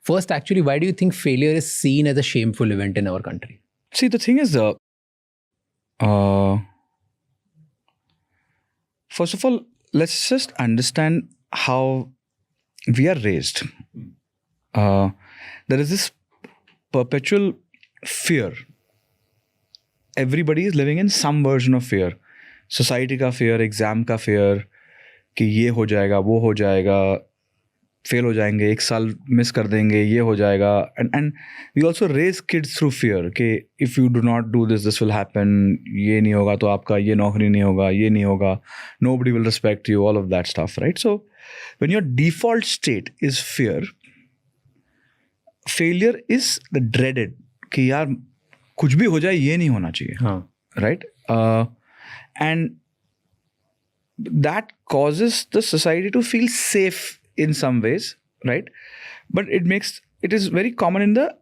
First, actually, why do you think failure is seen as a shameful event in our country? See, the thing is, first of all, let's just understand how we are raised. There is this perpetual fear. Everybody is living in some version of fear. Society का fear, exam का fear, कि ये हो जाएगा, वो हो जाएगा, fail हो जाएंगे, एक साल मिस कर देंगे, ये हो जाएगा. And we also raise kids through fear कि if you do not do this, this will happen, ये नहीं होगा तो आपका ये नौकरी नहीं होगा, ये नहीं होगा, nobody will respect you, all of that stuff, right? So when your default state is fear, failure is the dreaded कि यार कुछ भी हो जाए ये नहीं होना चाहिए. हाँ. Right? And that causes the society to feel safe in some ways, right? But it is very common in the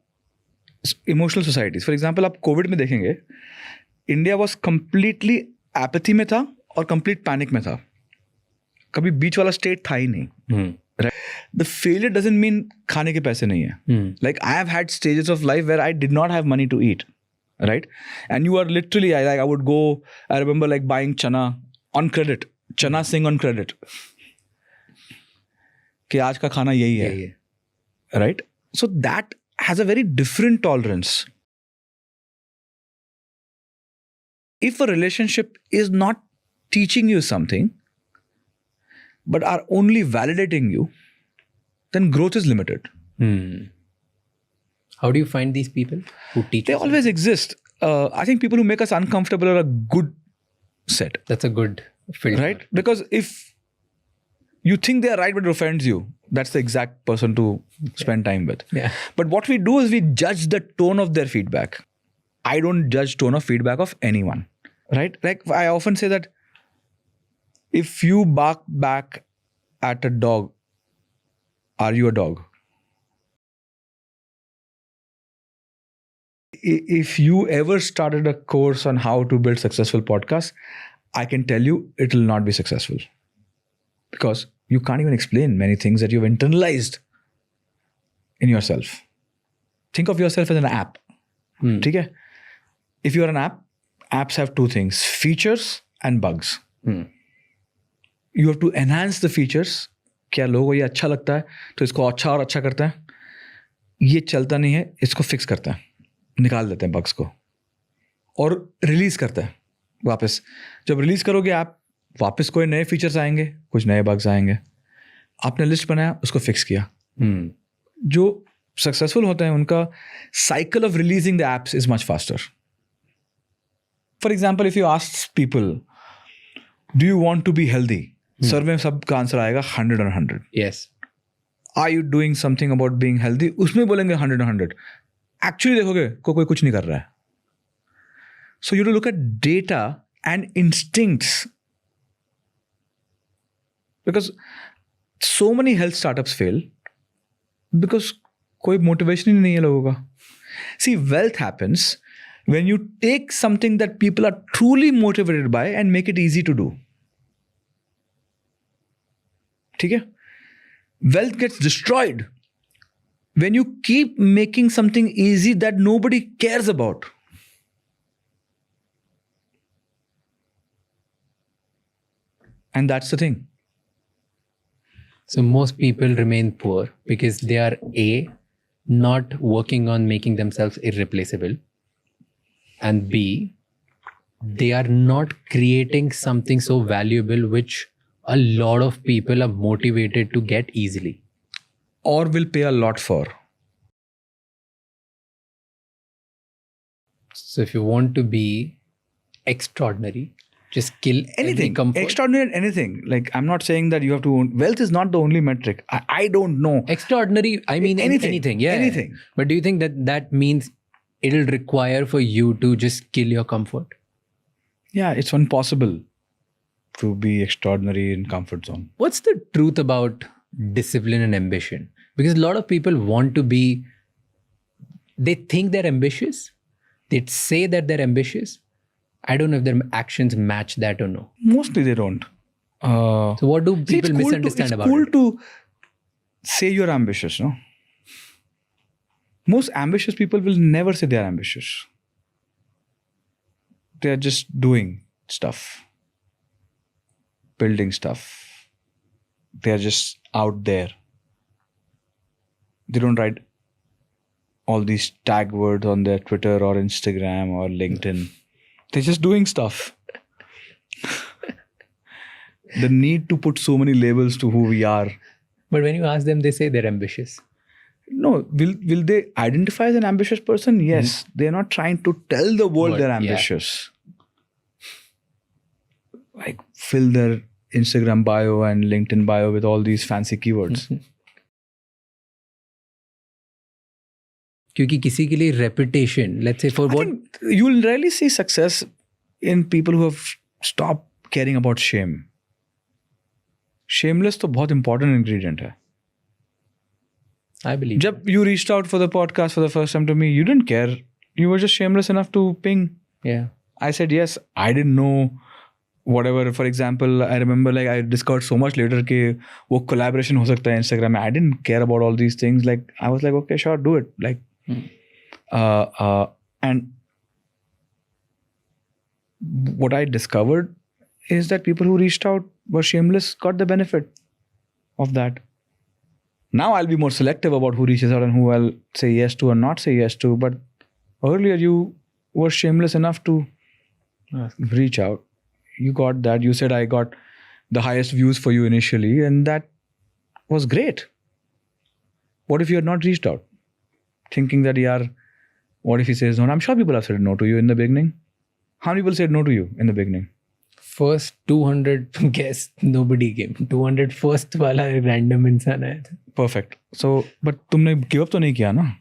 emotional societies. For example, आप COVID में देखेंगे, India was completely apathy में था और complete panic में था. कभी बीच वाला state था ही नहीं. Right? The failure doesn't mean खाने के पैसे नहीं है. Like I have had stages of life where I did not have money to eat, right? And you are literally, I would go, I remember like buying chana on credit. Chana Singh on credit. कि आज का खाना यही है. Right? So that has a very different tolerance. If a relationship is not teaching you something, but are only validating you, then growth is limited. How do you find these people who teach? They always exist. I think people who make us uncomfortable are a good set. That's a good filter. Right? Because if you think they are right but it offends you, that's the exact person to spend time with. Yeah. But what we do is we judge the tone of their feedback. I don't judge tone of feedback of anyone. Right? Like I often say that if you bark back at a dog, are you a dog? If you ever started a course on how to build successful podcasts, I can tell you it will not be successful. Because you can't even explain many things that you've internalized in yourself. Think of yourself as an app. Okay? If you're an app, apps have two things, features and bugs. You have to enhance the features. क्या लोगों को ये अच्छा लगता है तो इसको अच्छा और अच्छा करता है. ये चलता नहीं है, इसको फिक्स करता है, निकाल देते हैं बग्स को और रिलीज करता है वापस. जब रिलीज करोगे आप, वापस कोई नए फीचर्स आएंगे, कुछ नए बग्स आएंगे. आपने लिस्ट बनाया, उसको फिक्स किया. जो सक्सेसफुल होते हैं उनका cycle of releasing the apps is much faster. For example, if you ask people do you want to be healthy, survey में सबका आंसर आएगा 100 on 100. Yes. Are you doing something about being healthy? उसमें बोलेंगे 100 on 100. Actually देखोगे कोई कुछ नहीं कर रहा है. So you have to look at data and instincts. Because so many health startups fail because कोई motivation ही नहीं है लोगों का. See, wealth happens when you take something that people are truly motivated by and make it easy to do. ठीक है? Wealth gets destroyed when you keep making something easy that nobody cares about. And that's the thing. So most people remain poor because they are A, not working on making themselves irreplaceable, and B, they are not creating something so valuable which a lot of people are motivated to get easily. Or will pay a lot for. So if you want to be extraordinary, just kill Anything. comfort. Extraordinary at anything. Like, I'm not saying that you have to own. Wealth is not the only metric. I don't know. Extraordinary, I mean anything. Yeah. Anything. But do you think that means it'll require for you to just kill your comfort? Yeah, it's impossible to be extraordinary in comfort zone. What's the truth about discipline and ambition? Because a lot of people want to be, they think they're ambitious. They say that they're ambitious. I don't know if their actions match that or no. Mostly they don't. So what do people misunderstand about it? It's cool to say you're ambitious, no? most ambitious people will never say they are ambitious. They are just doing stuff, building stuff. They are just out there. They don't write all these tag words on their Twitter or Instagram or LinkedIn. They're just doing stuff. The need to put so many labels to who we are. But when you ask them, they say they're ambitious. No, will they identify as an ambitious person? Yes. They're not trying to tell the world they're ambitious. Like fill their Instagram bio and LinkedIn bio with all these fancy keywords. क्योंकि किसी के लिए reputation, let's say for I what think you'll rarely see success in people who have stopped caring about shame. Shameless तो बहुत important ingredient है. I believe. जब you reached out for the podcast for the first time to me, you didn't care. You were just shameless enough to ping. Yeah. I said yes. I didn't know whatever. For example, I remember like I discovered so much later कि वो collaboration हो सकता है Instagram में. I didn't care about all these things. Like I was like, okay, sure, do it. Like, and what I discovered is that people who reached out were shameless, got the benefit of that. Now I'll be more selective about who reaches out and who I'll say yes to or not say yes to. But earlier you were shameless enough to reach out. You got that. You said I got the highest views for you initially, and that was great. What if you had not reached out? Thinking that, what if he says no? I'm sure people have said no to you in the beginning. How many people said no to you in the beginning? First 200 guests, nobody came. 200 first वाला random इंसान आया था. Perfect. So, but तुमने give up तो नहीं किया ना?